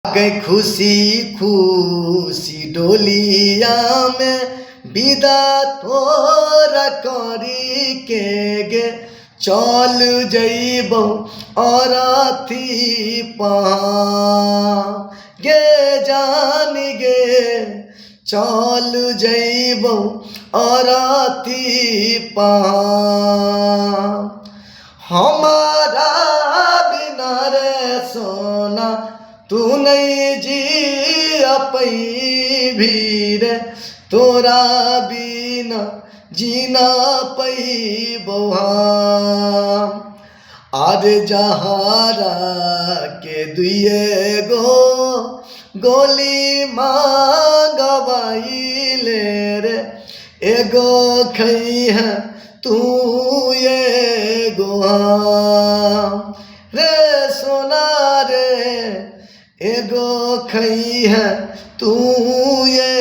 गए खुशी खुशी डोलिया में विदा तोरा करी के गे चल जइबौ अरथी पहाँ गे जान गे चल जइबौ अरथी पहाँ हमारा बिना रे सोना तू नहीं जी पैभी रे तोरा बिना जीना पैबौ आज जहारा के दुए गो गोली मांगवाइले रे एगो खई है तू एगो रे सोना रे एगो खई है तू ये